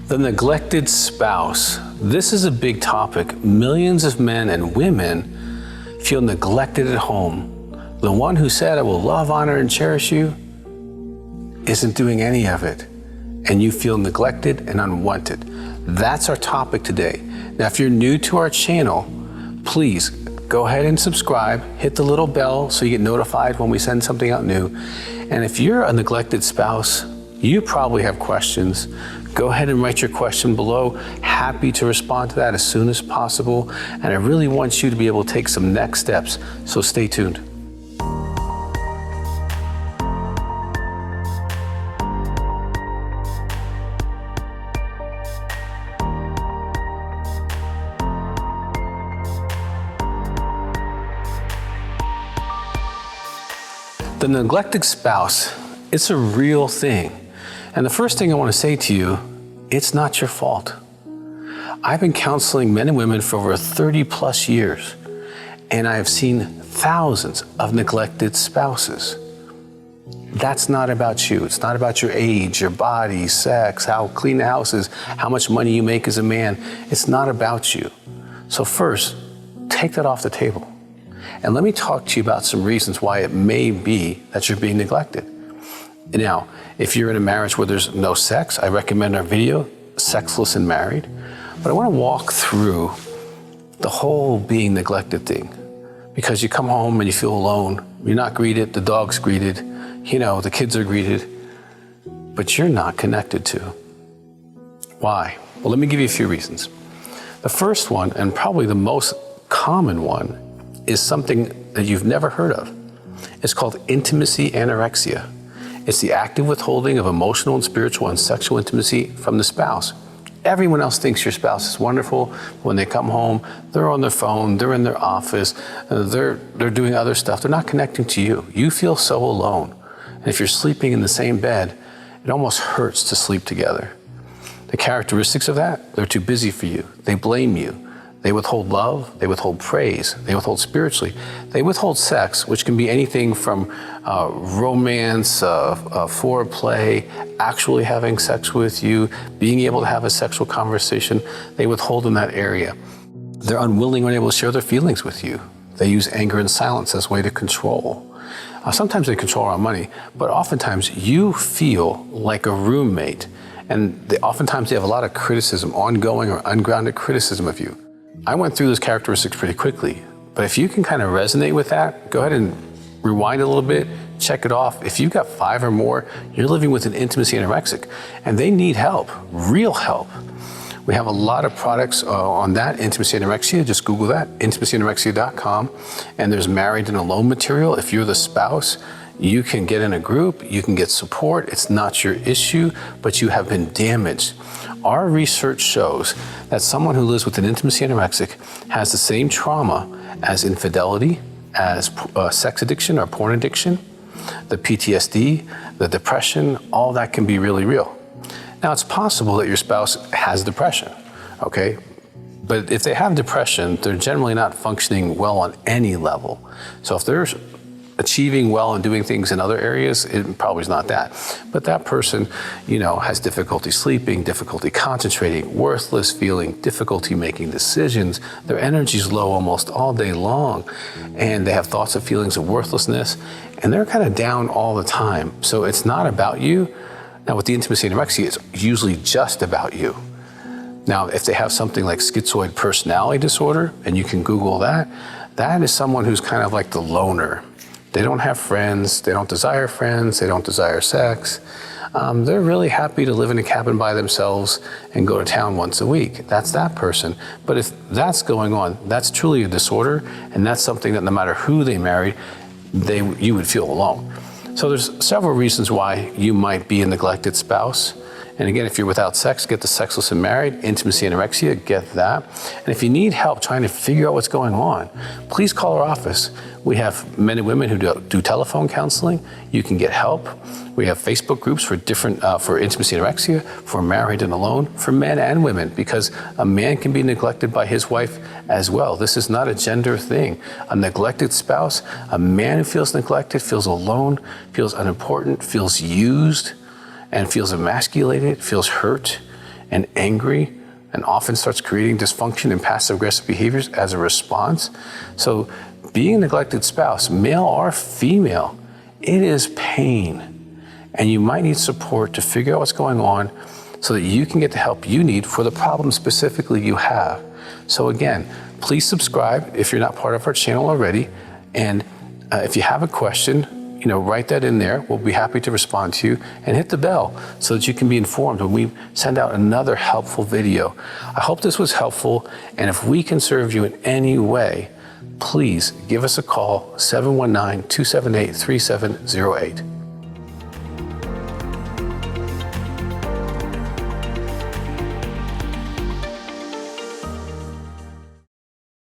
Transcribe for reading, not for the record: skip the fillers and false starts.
The neglected spouse. This is a big topic. Millions of men and women feel neglected at home. The one who said, "I will love, honor, and cherish you," isn't doing any of it. And you feel neglected and unwanted. That's our topic today. Now, if you're new to our channel, please go ahead and subscribe, hit the little bell so you get notified when we send something out new. And if you're a neglected spouse, you probably have questions. Go ahead and write your question below. Happy to respond to that as soon as possible. And I really want you to be able to take some next steps, so stay tuned. The neglected spouse, it's a real thing. And the first thing I want to say to you, it's not your fault. I've been counseling men and women for over 30 plus years, and I have seen thousands of neglected spouses. That's not about you. It's not about your age, your body, sex, how clean the house is, how much money you make as a man. It's not about you. So first, take that off the table. And let me talk to you about some reasons why it may be that you're being neglected. Now, if you're in a marriage where there's no sex, I recommend our video, Sexless and Married. But I want to walk through the whole being neglected thing. Because you come home and you feel alone, you're not greeted, the dog's greeted, the kids are greeted, but you're not connected to. Why? Well, let me give you a few reasons. The first one, and probably the most common one, is something that you've never heard of. It's called Intimacy Anorexia. It's the active withholding of emotional and spiritual and sexual intimacy from the spouse. Everyone else thinks your spouse is wonderful. When they come home, they're on their phone, they're in their office, they're doing other stuff. They're not connecting to you. You feel so alone. And if you're sleeping in the same bed, it almost hurts to sleep together. The characteristics of that, they're too busy for you. They blame you. They withhold love, they withhold praise, they withhold spiritually. They withhold sex, which can be anything from romance, foreplay, actually having sex with you, being able to have a sexual conversation. They withhold in that area. They're unwilling or unable to share their feelings with you. They use anger and silence as a way to control. Sometimes they control around money, but oftentimes you feel like a roommate. And oftentimes they have a lot of criticism, ongoing or ungrounded criticism of you. I went through those characteristics pretty quickly, but if you can kind of resonate with that, go ahead and rewind a little bit, check it off. If you've got 5 or more, you're living with an intimacy anorexic, and they need help, real help. We have a lot of products on that, Intimacy Anorexia. Just Google that, intimacyanorexia.com, and there's married and alone material. If you're the spouse, you can get in a group, you can get support. It's not your issue, but you have been damaged. Our research shows that someone who lives with an intimacy anorexic has the same trauma as infidelity, as sex addiction or porn addiction, the PTSD, the depression, all that can be really real. Now, it's possible that your spouse has depression, okay? But if they have depression, they're generally not functioning well on any level. So if they're achieving well and doing things in other areas, it probably is not that. But that person, has difficulty sleeping, difficulty concentrating, worthless feeling, difficulty making decisions. Their energy's low almost all day long. And they have thoughts and feelings of worthlessness. And they're kind of down all the time. So it's not about you. Now with the intimacy anorexia, it's usually just about you. Now, if they have something like schizoid personality disorder, and you can Google that, that is someone who's kind of like the loner. They don't have friends, they don't desire friends, they don't desire sex. They're really happy to live in a cabin by themselves and go to town once a week. That's that person. But if that's going on, that's truly a disorder, and that's something that no matter who they married, you would feel alone. So there's several reasons why you might be a neglected spouse. And again, if you're without sex, get the Sexless and Married, Intimacy Anorexia, get that. And if you need help trying to figure out what's going on, please call our office. We have men and women who do telephone counseling. You can get help. We have Facebook groups for for intimacy anorexia, for married and alone, for men and women, because a man can be neglected by his wife as well. This is not a gender thing. A neglected spouse, a man who feels neglected, feels alone, feels unimportant, feels used, and feels emasculated, feels hurt. and angry and often starts creating dysfunction and passive-aggressive behaviors as a response. So being a neglected spouse, male or female, it is pain. And you might need support to figure out what's going on so that you can get the help you need for the problem specifically you have. So again, please subscribe if you're not part of our channel already. And if you have a question, write that in there. We'll be happy to respond to you, and hit the bell so that you can be informed when we send out another helpful video. I hope this was helpful, and if we can serve you in any way, please give us a call, 719-278-3708.